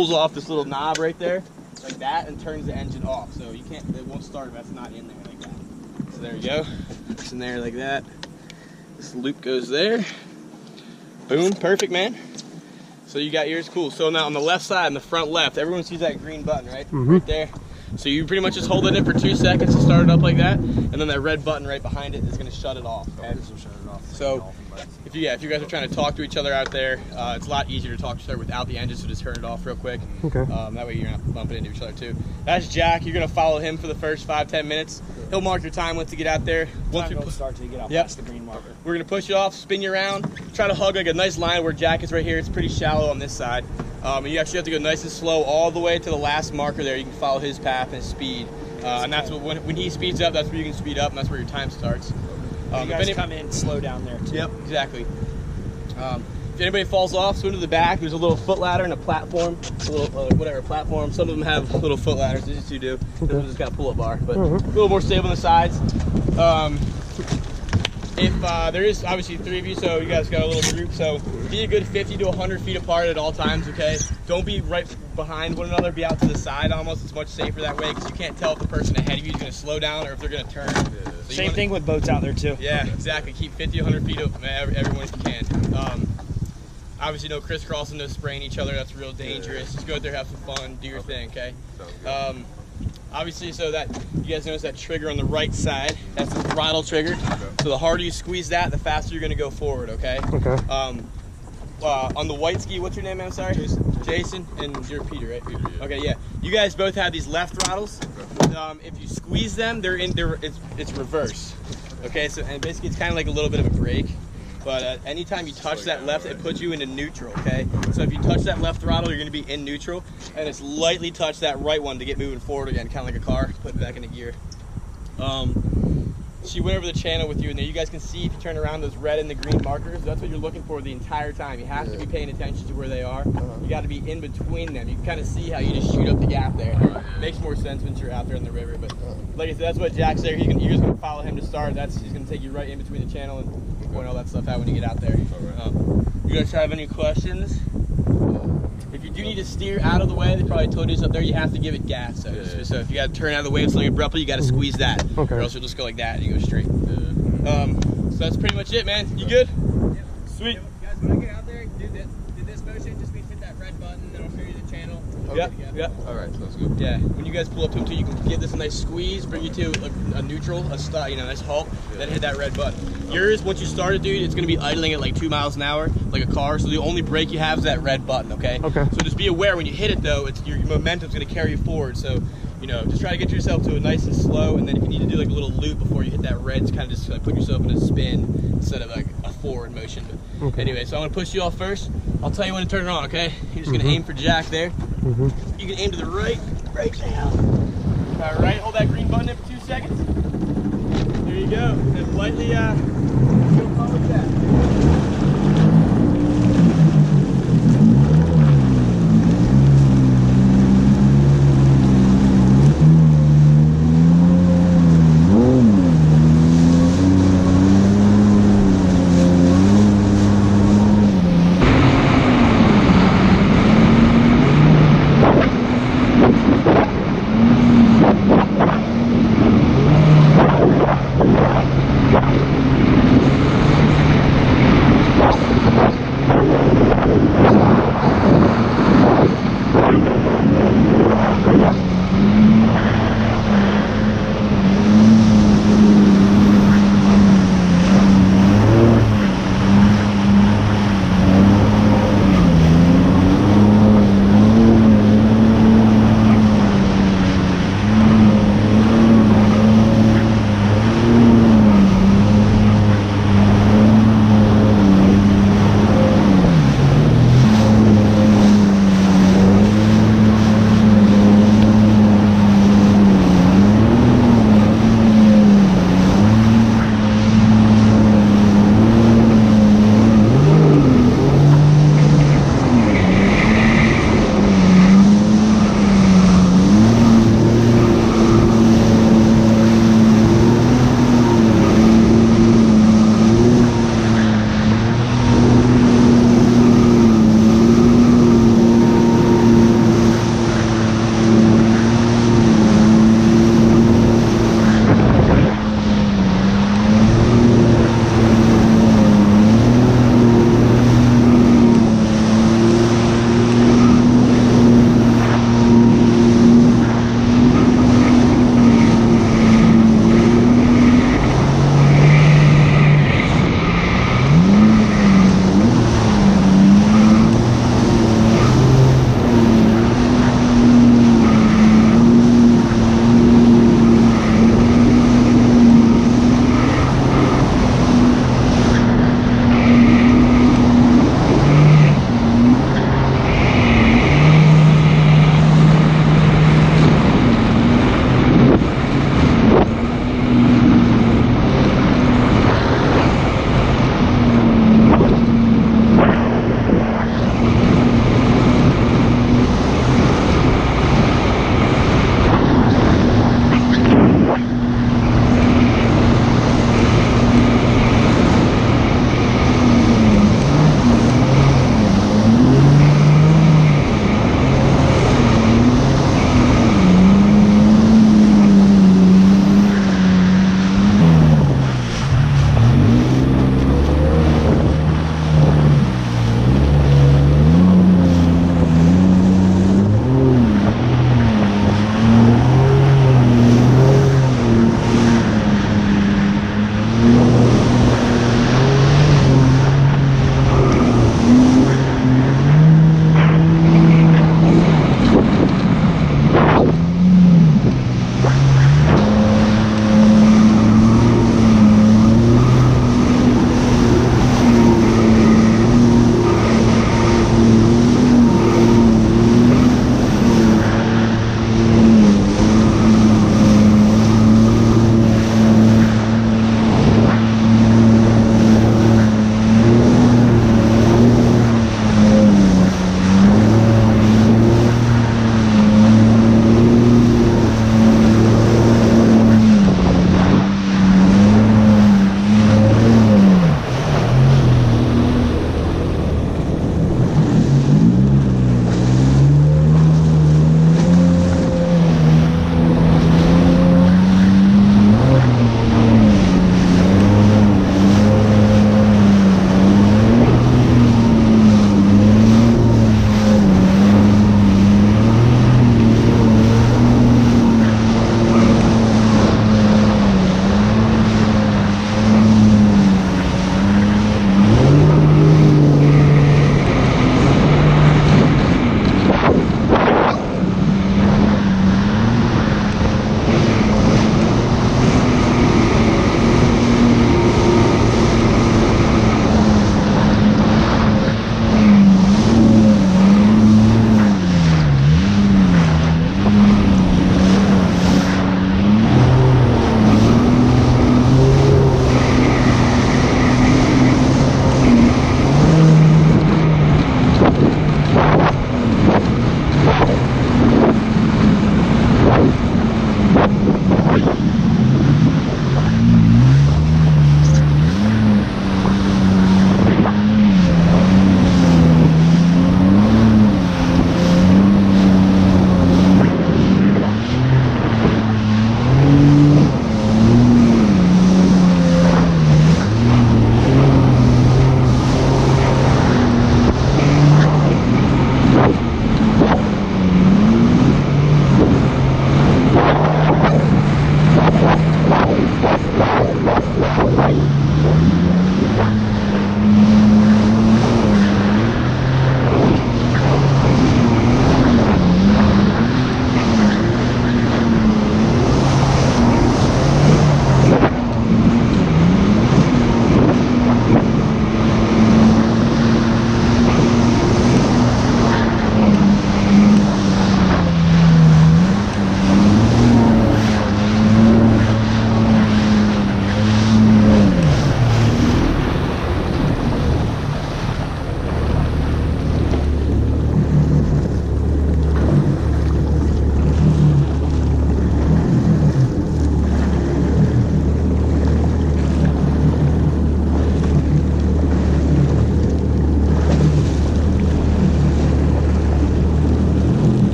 pulls off this little knob right there, like that, and turns the engine off. So you can't, it won't start if that's not in there like that. So there you go. It's in there like that. This loop goes there. Boom, perfect, man. So you got yours, cool. So now on the left side, in the front left, everyone sees that green button, right? Right there. So you pretty much just hold it in for 2 seconds to start it up like that, and then that red button right behind it is going to shut it off. Okay? So if you guys are trying to talk to each other out there, it's a lot easier to talk to each other without the engine, so just turn it off real quick. Okay. That way you're not bumping into each other too. That's Jack. You're going to follow him for the first 5-10 minutes. He'll mark your time once you get out there. Time don't start till you get out past the green marker. We're going to push you off, spin you around, try to hug like a nice line where Jack is right here. It's pretty shallow on this side. And you actually have to go nice and slow all the way to the last marker there. You can follow his path and his speed. And that's what, when he speeds up, that's where you can speed up, and that's where your time starts. You guys come in slow down there too. Yep, exactly. If anybody falls off, swim to the back. There's a little foot ladder and a platform, a little whatever platform. Some of them have little foot ladders. These two do. This one's just got a pull-up bar, but a little more stable on the sides. If there is obviously 3 of you, so you guys got a little group, so be a good 50 to 100 feet apart at all times, okay? Don't be right behind one another, be out to the side almost. It's much safer that way because you can't tell if the person ahead of you is going to slow down or if they're going to turn. So Same thing with boats out there too. Yeah, exactly. Keep 50 to 100 feet of everyone if you can. Obviously no crisscrossing, no spraying each other, that's real dangerous. Just go out there, have some fun, do your thing, okay? Obviously, so that you guys notice that trigger on the right side, that's the throttle trigger. So the harder you squeeze that, the faster you're gonna go forward, okay? Okay. On the white ski, what's your name, I'm sorry? Jason, and you're Peter, right? Peter, yeah. Okay, yeah. You guys both have these left throttles. If you squeeze them, it's reverse. Okay, so and basically it's kind of like a little bit of a brake. But anytime you touch that left, it puts you into neutral, okay? So if you touch that left throttle, you're gonna be in neutral, and it's lightly touch that right one to get moving forward again, kind of like a car, put it back into gear. She went over the channel with you, and there you guys can see if you turn around those red and the green markers, that's what you're looking for the entire time. You have to be paying attention to where they are. You gotta be in between them. You can kind of see how you just shoot up the gap there. Makes more sense once you're out there in the river, but like I said, that's what Jack's there. You're just gonna follow him to start. He's gonna take you right in between the channel and point all that stuff out when you get out there. You guys have any questions? If you do need to steer out of the way, they probably told you this up there, you have to give it gas. So if you got to turn out of the way of something abruptly, you got to squeeze that. Okay. Or else you'll just go like that and you go straight. So that's pretty much it, man. You good? Yep. Sweet. Guys, when I get out there, do this motion, just means hit that red button, then I'll show you the channel. Yep. All right, sounds good. Yeah, when you guys pull up to him too, you can give this a nice squeeze, bring you to a neutral, a stop, nice halt, then hit that red button. Yours, once you start it, dude, it's gonna be idling at like 2 miles an hour, like a car. So the only brake you have is that red button, okay? Okay. So just be aware when you hit it though, your momentum's gonna carry you forward. So just try to get yourself to a nice and slow, and then if you need to do like a little loop before you hit that red, kind of just like put yourself in a spin instead of like a forward motion. But anyway, so I'm gonna push you off first. I'll tell you when to turn it on, okay? You're just gonna aim for Jack there. You can aim to the right now. All right, hold that green button in for 2 seconds. There you go. And lightly, go forward with that.